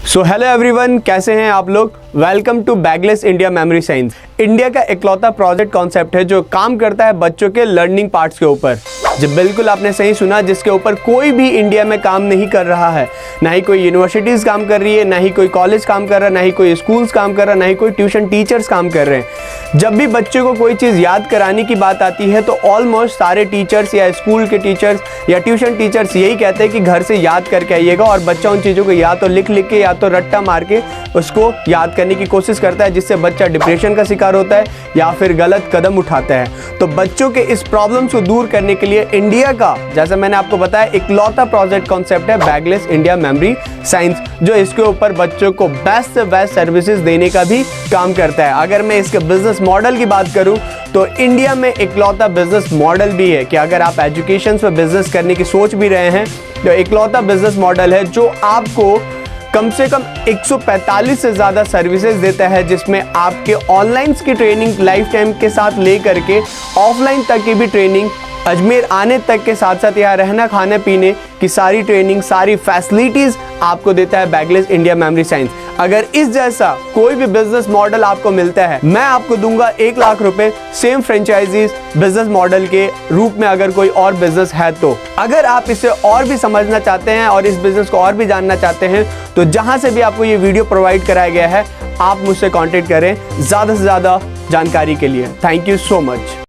So hello everyone, कैसे हैं आप लोग। Welcome to bagless India memory science. India का इकलौता प्रोजेक्ट कॉन्सेप्ट है जो काम करता है बच्चों के लर्निंग पार्ट्स के ऊपर। जब बिल्कुल आपने सही सुना, जिसके ऊपर कोई भी इंडिया में काम नहीं कर रहा है। ना ही कोई यूनिवर्सिटीज़ काम कर रही है, ना ही कोई कॉलेज काम कर रहा है, ना ही कोई स्कूल्स काम कर रहा है, ना ही कोई ट्यूशन टीचर्स काम कर रहे हैं। जब भी बच्चे को कोई चीज़ याद कराने की बात आती है तो ऑलमोस्ट सारे टीचर्स या स्कूल के टीचर्स या ट्यूशन टीचर्स यही कहते हैं कि घर से याद करके आइएगा, और बच्चा उन चीज़ों को या तो लिख के या तो रट्टा मार के उसको याद करने की कोशिश करता है, जिससे बच्चा डिप्रेशन का शिकार होता है या फिर गलत कदम उठाता है। तो बच्चों के इस प्रॉब्लम्स को दूर करने के लिए इंडिया का, जैसा मैंने आपको बताया, इकलौता प्रोजेक्ट कॉन्सेप्ट है बैगलेस इंडिया मेमोरी साइंस, जो इसके ऊपर बच्चों को बेस्ट से बेस्ट सर्विसेज देने का भी काम करता है। अगर मैं इसके बिजनेस मॉडल की बात करूं तो इंडिया में इकलौता बिजनेस मॉडल भी है कि अगर आप एजुकेशन में बिजनेस करने की सोच भी रहे हैं तो इकलौता बिजनेस मॉडल है जो आपको कम से कम 145 से ज़्यादा सर्विसेज देता है, जिसमें आपके ऑनलाइन की ट्रेनिंग लाइफ टाइम के साथ लेकर के ऑफलाइन तक की भी ट्रेनिंग, अजमेर आने तक के साथ साथ यहाँ रहना खाने पीने की सारी ट्रेनिंग, सारी फैसिलिटीज़ आपको देता है बैगलेस इंडिया मेमोरी साइंस। अगर इस जैसा कोई भी बिजनेस मॉडल आपको मिलता है, मैं आपको दूंगा 1 लाख रुपए सेम फ्रेंचाइजीज बिजनेस मॉडल के रूप में, अगर कोई और बिजनेस है तो। अगर आप इसे और भी समझना चाहते हैं और इस बिजनेस को और भी जानना चाहते हैं तो जहां से भी आपको ये वीडियो प्रोवाइड कराया गया है, आप मुझसे कॉन्टेक्ट करें ज़्यादा से ज़्यादा जानकारी के लिए। Thank you so much.